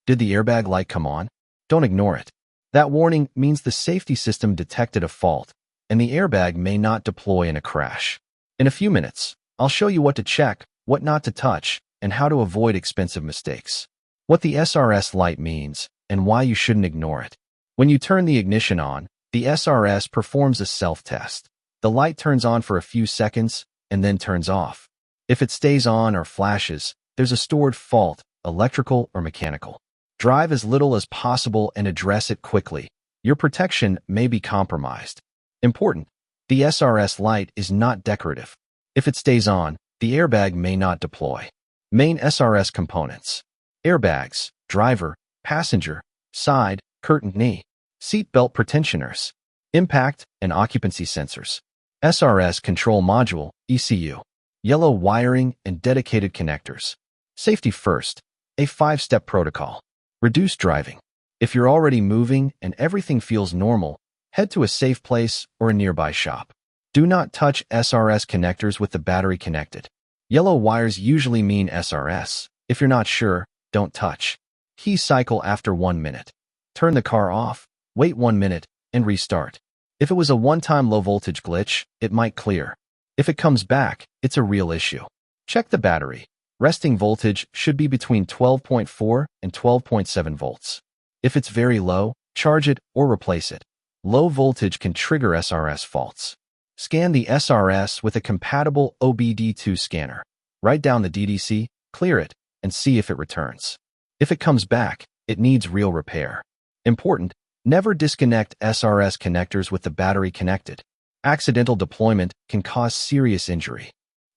Did the airbag light come on? Don't ignore it. That warning means the safety system detected a fault, and the airbag may not deploy in a crash. In a few minutes, I'll show you what to check, what not to touch, and how to avoid expensive mistakes. What the SRS light means, and why you shouldn't ignore it. When you turn the ignition on, the SRS performs a self-test. The light turns on for a few seconds, and then turns off. If it stays on or flashes, there's a stored fault, electrical or mechanical. Drive as little as possible and address it quickly. Your protection may be compromised. Important: the SRS light is not decorative. If it stays on, the airbag may not deploy. Main SRS components: airbags, driver, passenger, side, curtain, knee, seat belt pretensioners, impact and occupancy sensors, SRS control module, ECU, yellow wiring and dedicated connectors. Safety first, a 5-step protocol. Reduce driving. If you're already moving and everything feels normal, head to a safe place or a nearby shop. Do not touch SRS connectors with the battery connected. Yellow wires usually mean SRS. If you're not sure, don't touch. Key cycle after 1 minute. Turn the car off, wait 1 minute, and restart. If it was a one-time low-voltage glitch, it might clear. If it comes back, it's a real issue. Check the battery. Resting voltage should be between 12.4 and 12.7 volts. If it's very low, charge it or replace it. Low voltage can trigger SRS faults. Scan the SRS with a compatible OBD2 scanner. Write down the DDC, clear it, and see if it returns. If it comes back, it needs real repair. Important: never disconnect SRS connectors with the battery connected. Accidental deployment can cause serious injury.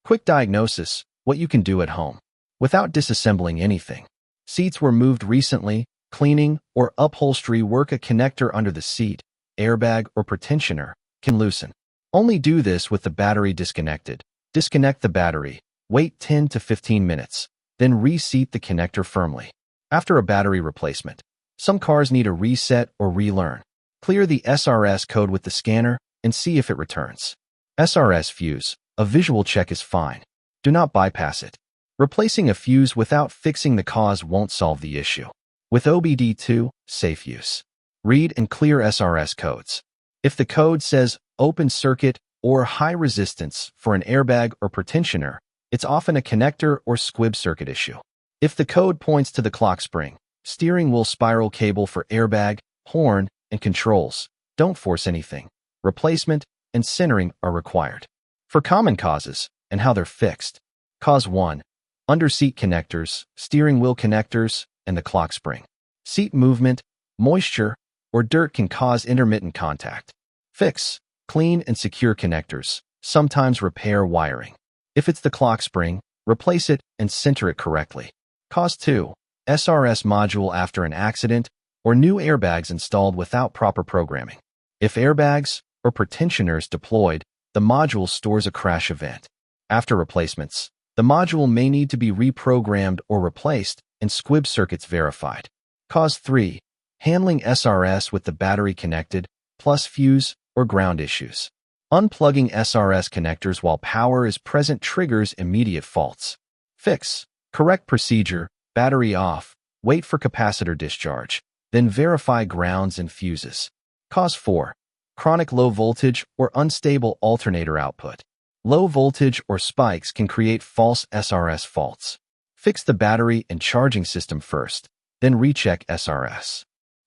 Quick diagnosis: what you can do at home. Without disassembling anything. Seats were moved recently, cleaning or upholstery work, a connector under the seat, airbag or pretensioner, can loosen. Only do this with the battery disconnected. Disconnect the battery, wait 10 to 15 minutes, then reseat the connector firmly. After a battery replacement, some cars need a reset or relearn. Clear the SRS code with the scanner and see if it returns. SRS fuse, a visual check is fine. Do not bypass it. Replacing a fuse without fixing the cause won't solve the issue. With OBD2, safe use. Read and clear SRS codes. If the code says open circuit or high resistance for an airbag or pretensioner, it's often a connector or squib circuit issue. If the code points to the clock spring, steering wheel spiral cable for airbag, horn, and controls, don't force anything. Replacement and centering are required. For common causes and how they're fixed: cause 1, underseat connectors, steering wheel connectors, and the clock spring. Seat movement, moisture, or dirt can cause intermittent contact. Fix: clean and secure connectors, sometimes repair wiring. If it's the clock spring, replace it and center it correctly. Cause 2, SRS module after an accident or new airbags installed without proper programming. If airbags or pretensioners deployed, the module stores a crash event. After replacements, the module may need to be reprogrammed or replaced and squib circuits verified. Cause 3, handling SRS with the battery connected, plus fuse or ground issues. Unplugging SRS connectors while power is present triggers immediate faults. Fix: correct procedure, battery off, wait for capacitor discharge, then verify grounds and fuses. Cause 4, chronic low voltage or unstable alternator output. Low voltage or spikes can create false SRS faults. Fix the battery and charging system first, then recheck SRS.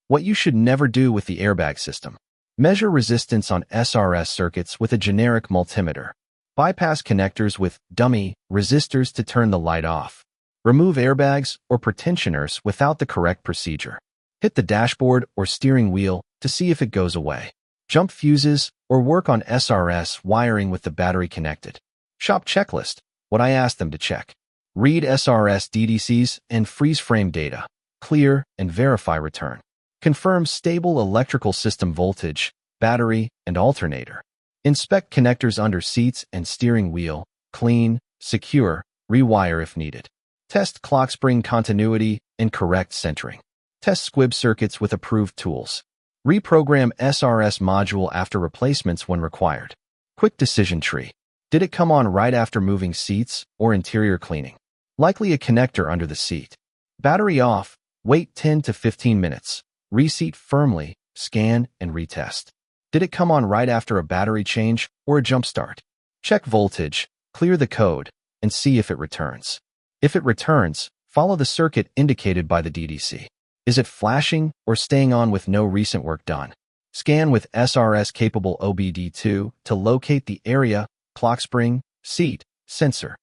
What you should never do with the airbag system: measure resistance on SRS circuits with a generic multimeter. Bypass connectors with dummy resistors to turn the light off. Remove airbags or pretensioners without the correct procedure. Hit the dashboard or steering wheel to see if it goes away. Jump fuses or work on SRS wiring with the battery connected. Shop checklist: what I asked them to check. Read SRS DDCs and freeze frame data. Clear and verify return. Confirm stable electrical system voltage, battery, and alternator. Inspect connectors under seats and steering wheel. Clean, secure, rewire if needed. Test clock spring continuity and correct centering. Test squib circuits with approved tools. Reprogram SRS module after replacements when required. Quick decision tree: did it come on right after moving seats or interior cleaning? Likely a connector under the seat. Battery off, Wait 10 to 15 minutes. Reseat firmly, scan, and retest. Did it come on right after a battery change or a jump start? Check voltage, clear the code, and see if it returns. If it returns, follow the circuit indicated by the DDC. Is it flashing or staying on with no recent work done? Scan with SRS-capable OBD2 to locate the area, clock spring, seat, sensor.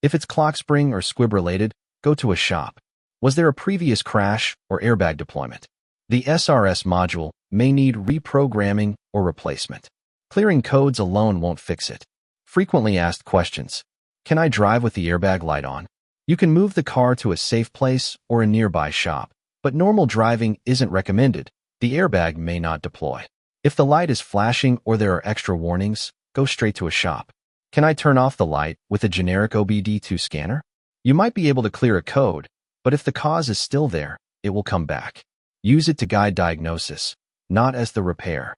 If it's clock spring or squib related, go to a shop. Was there a previous crash or airbag deployment? The SRS module may need reprogramming or replacement. Clearing codes alone won't fix it. Frequently asked questions. Can I drive with the airbag light on? You can move the car to a safe place or a nearby shop, but normal driving isn't recommended. The airbag may not deploy. If the light is flashing or there are extra warnings, go straight to a shop. Can I turn off the light with a generic OBD2 scanner? You might be able to clear a code, but if the cause is still there, it will come back. Use it to guide diagnosis, not as the repair.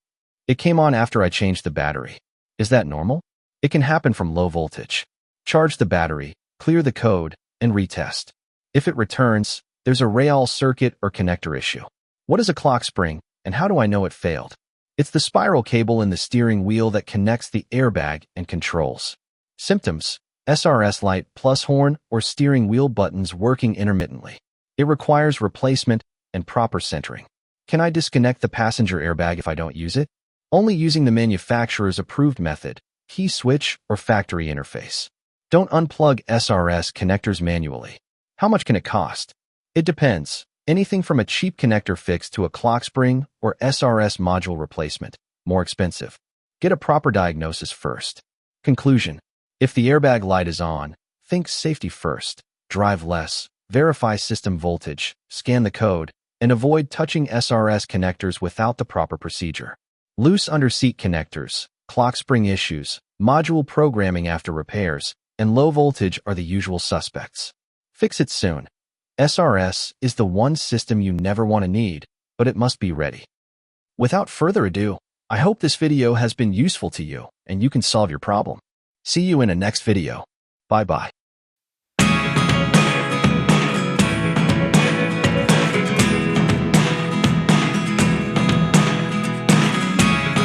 It came on after I changed the battery. Is that normal? It can happen from low voltage. Charge the battery, clear the code, and retest. If it returns, there's a rail circuit or connector issue. What is a clock spring, and how do I know it failed? It's the spiral cable in the steering wheel that connects the airbag and controls. Symptoms: SRS light plus horn or steering wheel buttons working intermittently. It requires replacement and proper centering. Can I disconnect the passenger airbag if I don't use it? Only using the manufacturer's approved method, key switch or factory interface. Don't unplug SRS connectors manually. How much can it cost? It depends. Anything from a cheap connector fix to a clock spring or SRS module replacement, more expensive. Get a proper diagnosis first. Conclusion: if the airbag light is on, think safety first. Drive less, verify system voltage, scan the code, and avoid touching SRS connectors without the proper procedure. Loose under-seat connectors, clock spring issues, module programming after repairs, and low voltage are the usual suspects. Fix it soon. SRS is the one system you never want to need, but it must be ready. Without further ado, I hope this video has been useful to you and you can solve your problem. See you in a next video. Bye-bye.